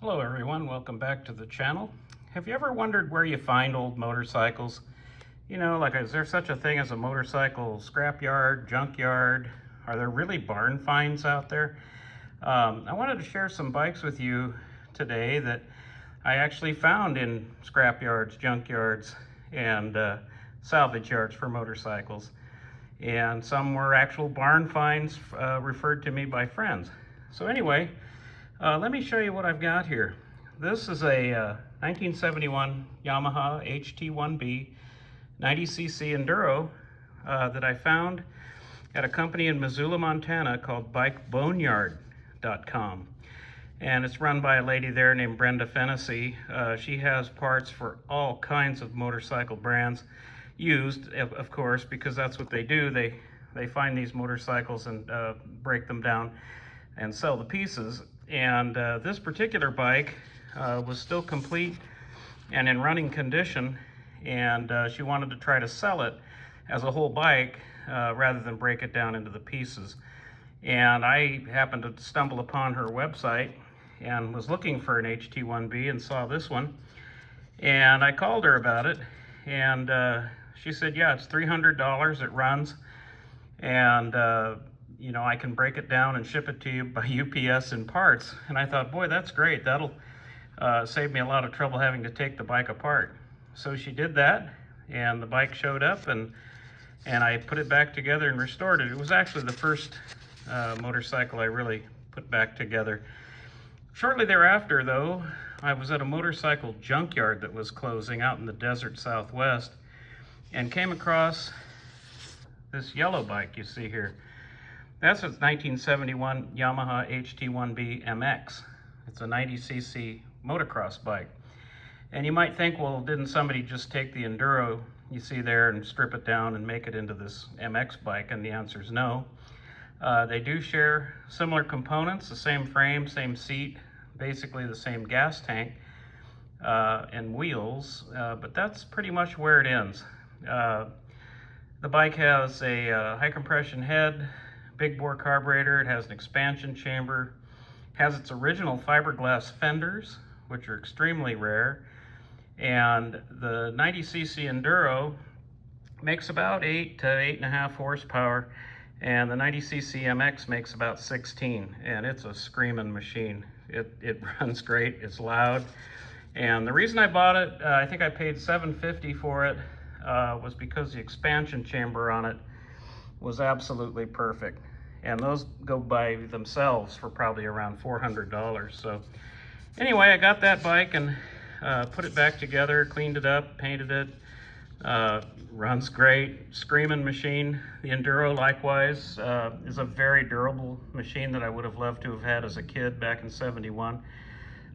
Hello everyone, welcome back to the channel. Have you ever wondered where you find old motorcycles? You know, like, is there such a thing as a motorcycle scrapyard, junkyard? Are there really barn finds out there? I wanted to share some bikes with you today that I actually found in scrapyards, junkyards, and salvage yards for motorcycles. And some were actual barn finds referred to me by friends. So anyway, let me show you what I've got here. This is a 1971 Yamaha HT1B 90cc Enduro that I found at a company in Missoula, Montana called BikeBoneyard.com. And it's run by a lady there named Brenda Fennessy. She has parts for all kinds of motorcycle brands, used, of course, because that's what they do. They find these motorcycles and break them down and sell the pieces. And this particular bike was still complete and in running condition, and she wanted to try to sell it as a whole bike rather than break it down into the pieces. And I happened to stumble upon her website and was looking for an HT1B and saw this one, and I called her about it, and she said, yeah, it's $300, it runs, and you know, I can break it down and ship it to you by UPS in parts. And I thought, boy, that's great. That'll save me a lot of trouble having to take the bike apart. So she did that, and the bike showed up, and I put it back together and restored it. It was actually the first motorcycle I really put back together. Shortly thereafter, though, I was at a motorcycle junkyard that was closing out in the desert Southwest and came across this yellow bike you see here. That's a 1971 Yamaha HT1B MX. It's a 90cc motocross bike. And you might think, well, didn't somebody just take the Enduro you see there and strip it down and make it into this MX bike? And the answer is no. They do share similar components, the same frame, same seat, basically the same gas tank and wheels, but that's pretty much where it ends. The bike has a high compression head, big bore carburetor. It has an expansion chamber, has its original fiberglass fenders, which are extremely rare, and the 90cc Enduro makes about 8 to 8.5 horsepower, and the 90cc MX makes about 16, and it's a screaming machine. It runs great, it's loud, and the reason I bought it, I think I paid $750 for it, was because the expansion chamber on it was absolutely perfect. And those go by themselves for probably around $400. So anyway, I got that bike and put it back together, cleaned it up, painted it. Runs great, screaming machine. The Enduro, likewise, is a very durable machine that I would have loved to have had as a kid back in '71.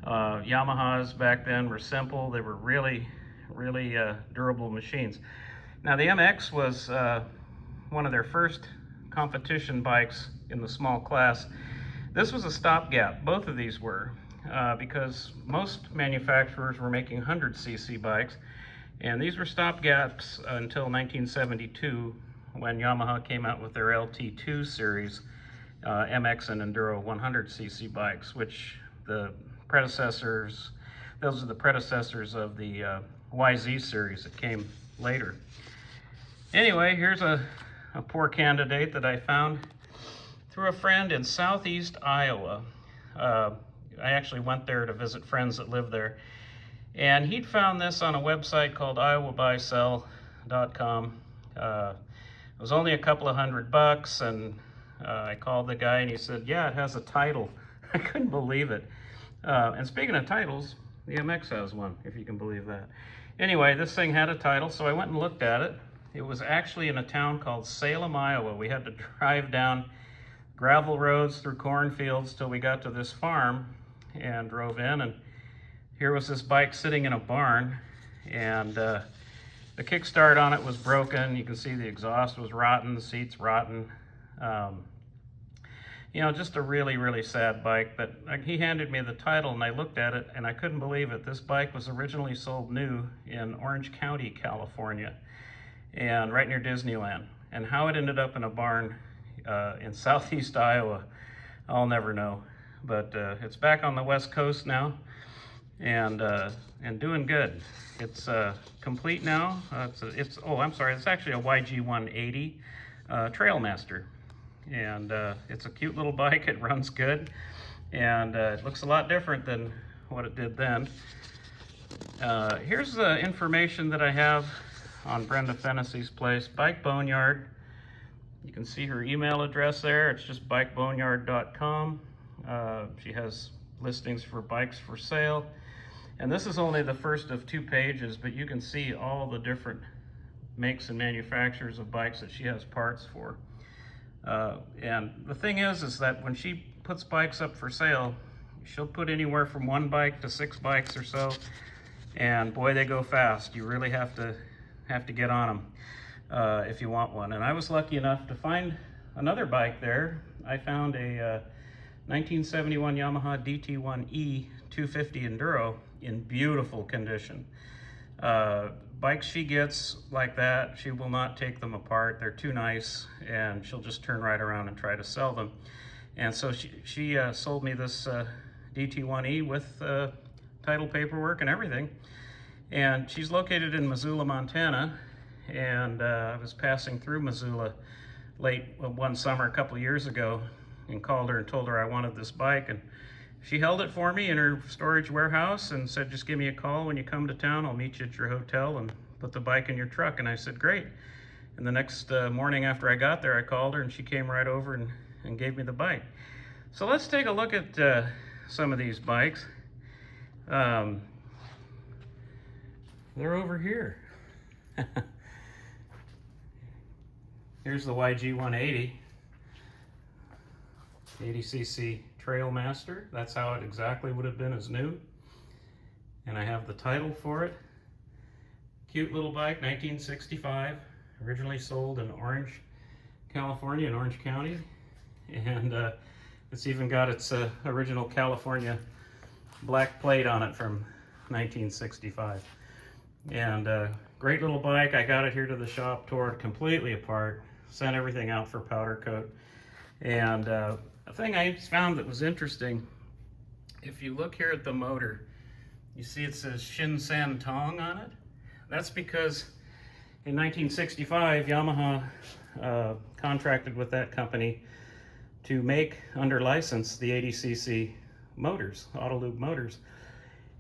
Yamahas back then were simple. They were really durable machines. Now the MX was one of their first competition bikes in the small class. This was a stopgap, both of these were, because most manufacturers were making 100cc bikes, and these were stopgaps until 1972 when Yamaha came out with their LT2 series MX and Enduro 100cc bikes, which those are the predecessors of the YZ series that came later. Anyway, here's a poor candidate that I found through a friend in southeast Iowa. I actually went there to visit friends that live there, and he'd found this on a website called iowabuySell.com. It was only a couple of $100, and I called the guy and he said, yeah, it has a title. I couldn't believe it. And speaking of titles, the MX has one, if you can believe that. Anyway, this thing had a title, so I went and looked at it. It was actually in a town called Salem, Iowa. We had to drive down gravel roads through cornfields till we got to this farm and drove in, and here was this bike sitting in a barn, and the kickstart on it was broken. You can see the exhaust was rotten, the seats rotten. You know, just a really sad bike, but he handed me the title and I looked at it and I couldn't believe it. This bike was originally sold new in Orange County, California, and right near Disneyland. And how it ended up in a barn in southeast Iowa, I'll never know. But it's back on the West Coast now. and doing good. It's complete now. Oh, I'm sorry, it's actually a YG180 Trailmaster, and it's a cute little bike. It runs good, and it looks a lot different than what it did then. Here's the information that I have on Brenda Fennessy's place, Bike Boneyard. You can see her email address there. It's just bikeboneyard.com. She has listings for bikes for sale. And this is only the first of 2 pages, but you can see all the different makes and manufacturers of bikes that she has parts for. And the thing is that when she puts bikes up for sale, she'll put anywhere from 1 bike to 6 bikes or so. And boy, they go fast. You really have to get on them if you want one. And I was lucky enough to find another bike there. I found a 1971 Yamaha DT1E 250 Enduro in beautiful condition. Bikes she gets like that, she will not take them apart. They're too nice, and she'll just turn right around and try to sell them. And so she sold me this DT1E with title paperwork and everything. And she's located in Missoula, Montana. And I was passing through Missoula late one summer a couple of years ago and called her and told her I wanted this bike, and she held it for me in her storage warehouse and said, just give me a call when you come to town. I'll meet you at your hotel and put the bike in your truck. And I said, great. And the next morning after I got there, I called her and she came right over and gave me the bike. So let's take a look at some of these bikes. They're over here. Here's the YG180. 80cc Trailmaster. That's how it exactly would have been as new. And I have the title for it. Cute little bike, 1965. Originally sold in Orange, California, in Orange County. And it's even got its original California black plate on it from 1965. And great little bike. I got it here to the shop, tore it completely apart, sent everything out for powder coat. And a thing I found that was interesting, if you look here at the motor, you see it says Shinsan Tong on it. That's because in 1965, Yamaha contracted with that company to make, under license, the 80cc motors, Autolube motors.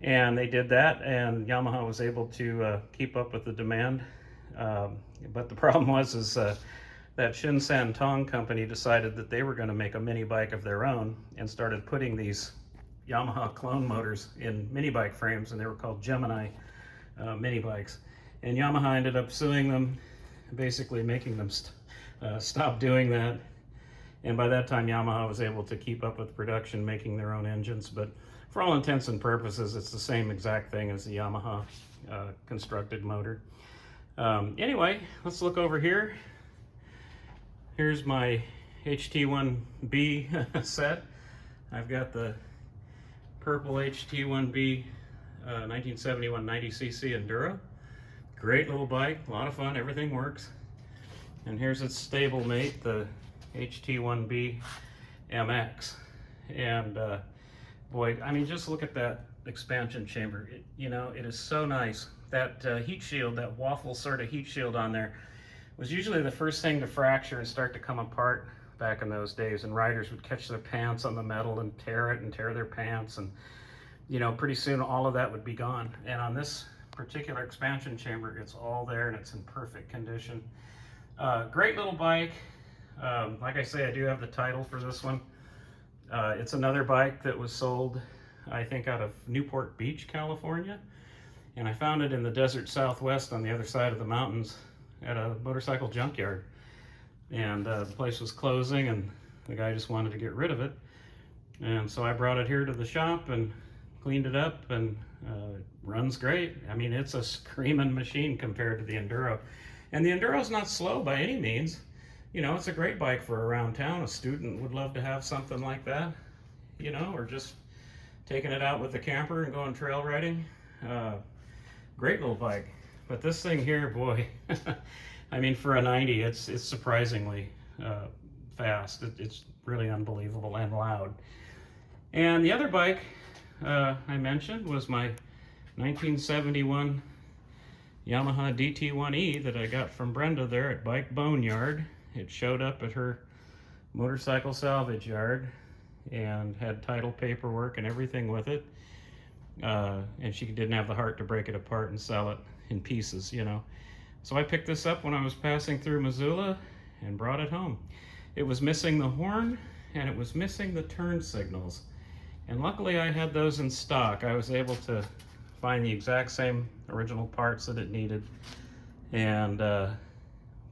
And they did that, and Yamaha was able to keep up with the demand. But the problem was that Shinsan Tong company decided that they were going to make a mini bike of their own and started putting these Yamaha clone motors in mini bike frames, and they were called Gemini mini bikes. And Yamaha ended up suing them, basically making them stop doing that. And by that time, Yamaha was able to keep up with production, making their own engines. But for all intents and purposes, it's the same exact thing as the Yamaha constructed motor. Anyway, let's look over here. Here's my HT1B set. I've got the purple HT1B 1971 90cc Enduro. Great little bike, a lot of fun, everything works. And here's its stablemate, the HT1B MX. And boy, I mean, just look at that expansion chamber. It is so nice. That heat shield, that waffle sort of heat shield on there, was usually the first thing to fracture and start to come apart back in those days, and riders would catch their pants on the metal and tear it and tear their pants, and pretty soon all of that would be gone. And on this particular expansion chamber, it's all there and it's in perfect condition. Great little bike. Like I say, I do have the title for this one. It's another bike that was sold, I think, out of Newport Beach, California, and I found it in the desert Southwest on the other side of the mountains at a motorcycle junkyard. And the place was closing, and the guy just wanted to get rid of it. And so I brought it here to the shop and cleaned it up, and it runs great. I mean, it's a screaming machine compared to the Enduro. And the Enduro's not slow by any means. It's a great bike for around town. A student would love to have something like that, or just taking it out with the camper and going trail riding. Great little bike. But this thing here, boy, I mean, for a 90, it's surprisingly fast. It's really unbelievable and loud. And the other bike I mentioned was my 1971 Yamaha DT1E that I got from Brenda there at Bike Boneyard. It showed up at her motorcycle salvage yard and had title paperwork and everything with it. And she didn't have the heart to break it apart and sell it in pieces, you know. So I picked this up when I was passing through Missoula and brought it home. It was missing the horn and it was missing the turn signals. And luckily I had those in stock. I was able to find the exact same original parts that it needed and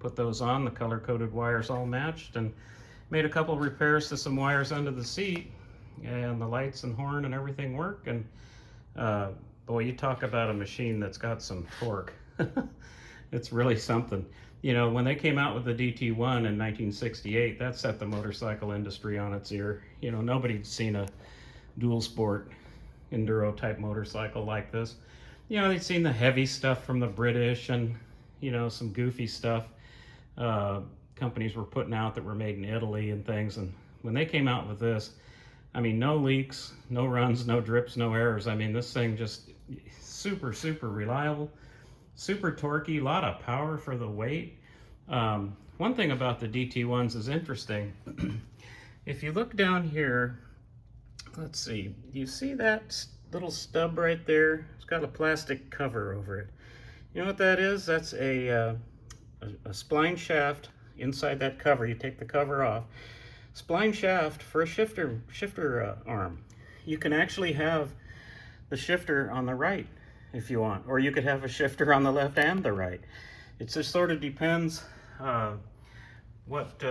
put those on. The color-coded wires all matched, and made a couple repairs to some wires under the seat, and the lights and horn and everything work. And boy, you talk about a machine that's got some torque. It's really something. You know, when they came out with the DT1 in 1968, that set the motorcycle industry on its ear. You know, nobody'd seen a dual sport enduro type motorcycle like this. You know, they'd seen the heavy stuff from the British and, you know, some goofy stuff companies were putting out that were made in Italy and things. And when they came out with this, I mean, no leaks, no runs, no drips, no errors. I mean, this thing just super, super reliable, super torquey, a lot of power for the weight. One thing about the DT1s is interesting. If you look down here, let's see, you see that little stub right there? It's got a plastic cover over it. You know what that is? That's a spline shaft inside that cover. You take the cover off. Spline shaft for a shifter arm. You can actually have the shifter on the right if you want, or you could have a shifter on the left and the right. It just sort of depends what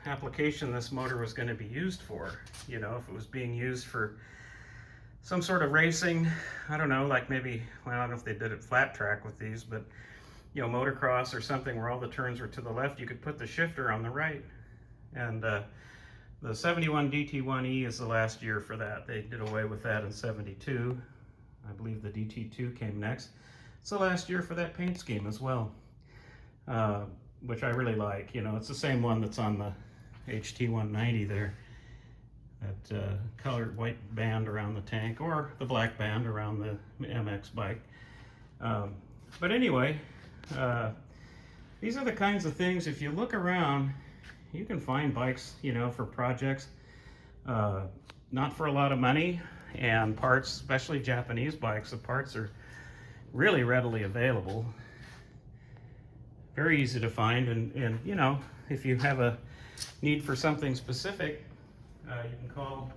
application this motor was going to be used for. You know, if it was being used for some sort of racing, I don't know, like maybe, well, I don't know if they did it flat track with these, but you know, motocross or something where all the turns were to the left, you could put the shifter on the right. And the 71 DT1E is the last year for that. They did away with that in 72. I believe the DT2 came next. It's the last year for that paint scheme as well, which I really like. You know, it's the same one that's on the HT190 there. That colored white band around the tank, or the black band around the MX bike. But anyway, these are the kinds of things, if you look around, you can find bikes, you know, for projects, not for a lot of money, and parts, especially Japanese bikes, the parts are really readily available, very easy to find, and you know, if you have a need for something specific, you can call,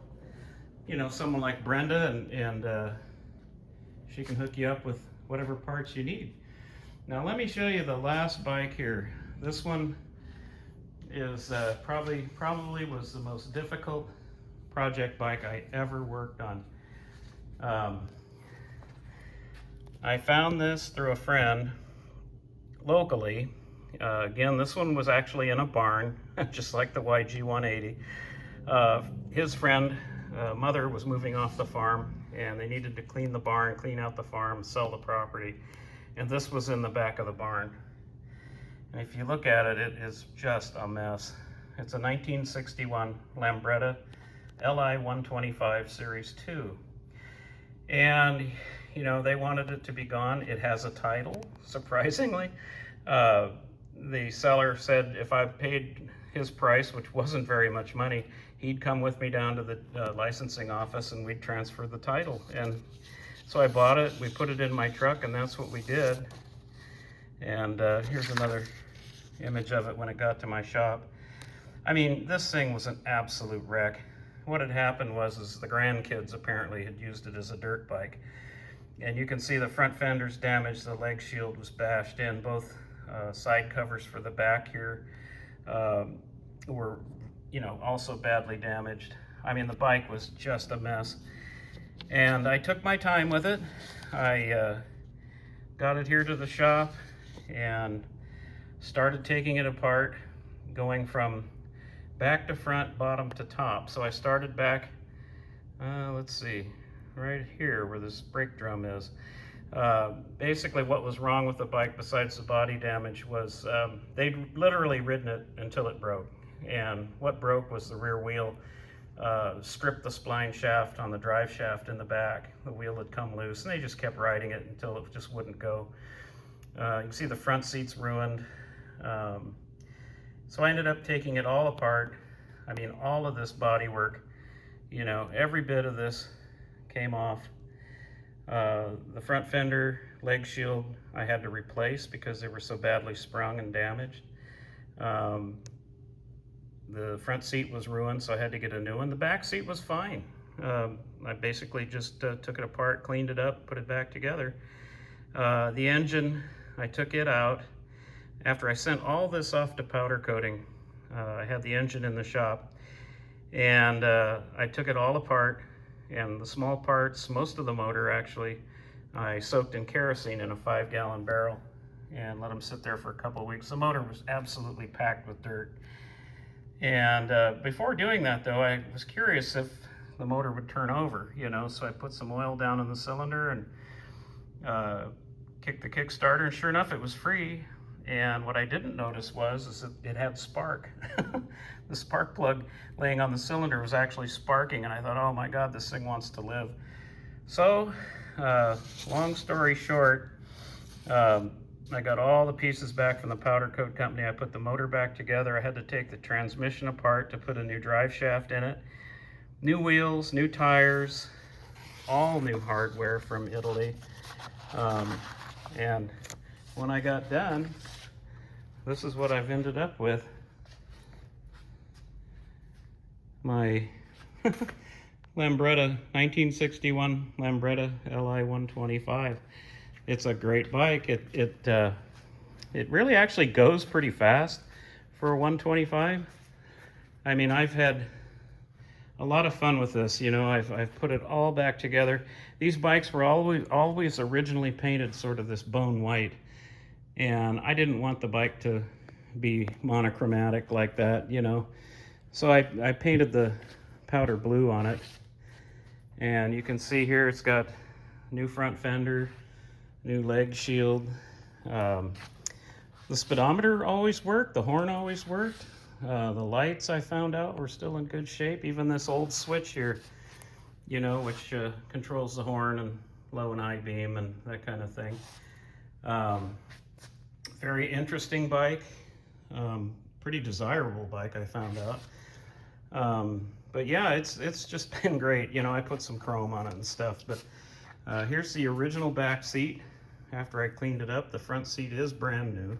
you know, someone like Brenda, and she can hook you up with whatever parts you need. Now let me show you the last bike here. This one is probably was the most difficult project bike I ever worked on. I found this through a friend locally. Again, this one was actually in a barn, just like the YG180. His friend, mother, was moving off the farm, and they needed to clean the barn, clean out the farm, sell the property. And this was in the back of the barn. And if you look at it, it is just a mess. It's a 1961 Lambretta LI 125 Series 2. And, you know, they wanted it to be gone. It has a title, surprisingly. The seller said if I paid his price, which wasn't very much money, he'd come with me down to the licensing office and we'd transfer the title. And so I bought it, we put it in my truck, and that's what we did. And here's another image of it when it got to my shop. I mean, this thing was an absolute wreck. What had happened was the grandkids apparently had used it as a dirt bike. And you can see the front fender's damaged, the leg shield was bashed in, both side covers for the back here were, you know, also badly damaged. I mean, the bike was just a mess. And I took my time with it. I got it here to the shop and started taking it apart, going from back to front, bottom to top. So I started back, let's see, right here where this brake drum is. Basically what was wrong with the bike besides the body damage was they'd literally ridden it until it broke. And what broke was the rear wheel. stripped the spline shaft on the drive shaft in the back. The wheel had come loose, and they just kept riding it until it just wouldn't go. You can see the front seat's ruined. So I ended up taking it all apart. I mean, all of this bodywork, you know, every bit of this came off. The front fender, leg shield, I had to replace because they were so badly sprung and damaged. The front seat was ruined, so I had to get a new one. The back seat was fine. I basically just took it apart, cleaned it up, put it back together. The engine, I took it out. After I sent all this off to powder coating, I had the engine in the shop, and I took it all apart, and the small parts, most of the motor actually, I soaked in kerosene in a 5-gallon barrel and let them sit there for a couple of weeks. The motor was absolutely packed with dirt. And before doing that though, I was curious if the motor would turn over, you know, so I put some oil down in the cylinder and kicked the Kickstarter, and sure enough, it was free. And what I didn't notice is that it had spark. The spark plug laying on the cylinder was actually sparking, and I thought, oh my God, this thing wants to live. So, long story short, I got all the pieces back from the powder coat company. I put the motor back together. I had to take the transmission apart to put a new drive shaft in it. New wheels, new tires, all new hardware from Italy. And when I got done, this is what I've ended up with. My Lambretta, 1961 Lambretta Li 125. It's a great bike. It really actually goes pretty fast for a 125. I mean, I've had a lot of fun with this. You know, I've put it all back together. These bikes were always originally painted sort of this bone white, and I didn't want the bike to be monochromatic like that, you know. So I painted the powder blue on it, and you can see here it's got new front fender, new leg shield. The speedometer always worked, the horn always worked. The lights, I found out, were still in good shape. Even this old switch here, you know, which controls the horn and low and high beam and that kind of thing. Very interesting bike. Pretty desirable bike, I found out. But yeah, it's just been great. You know, I put some chrome on it and stuff. But here's the original back seat. After I cleaned it up, the front seat is brand new.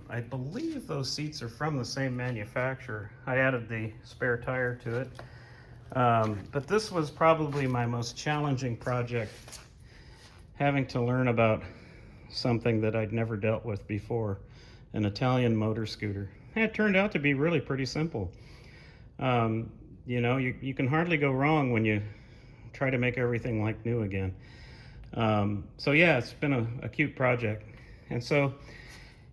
I believe those seats are from the same manufacturer. I added the spare tire to it. But this was probably my most challenging project, having to learn about something that I'd never dealt with before, an Italian motor scooter. It turned out to be really pretty simple. You know, you can hardly go wrong when you try to make everything like new again. So yeah, it's been a cute project. And so,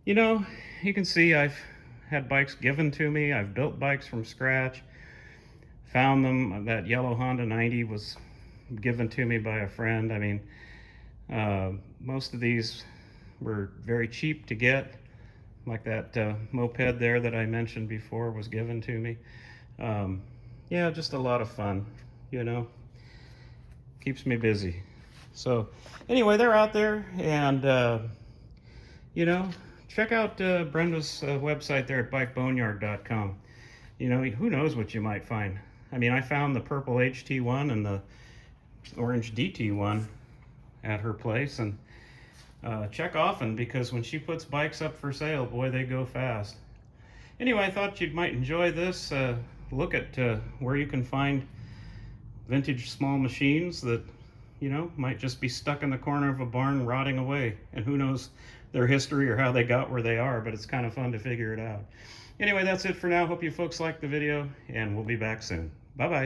you know, you can see I've had bikes given to me. I've built bikes from scratch, found them. That yellow Honda 90 was given to me by a friend. I mean, most of these were very cheap to get, like that moped there that I mentioned before was given to me. Yeah, just a lot of fun, you know, keeps me busy. So anyway, they're out there, and you know, check out Brenda's website there at bikeboneyard.com. You know, who knows what you might find. I mean, I found the purple HT1 and the orange DT1 at her place, and check often, because when she puts bikes up for sale, boy, they go fast. Anyway, I thought you might enjoy this. Look at where you can find vintage small machines that, you know, might just be stuck in the corner of a barn rotting away, and who knows their history or how they got where they are, but it's kind of fun to figure it out. Anyway, that's it for now. Hope you folks liked the video, and we'll be back soon. Bye-bye.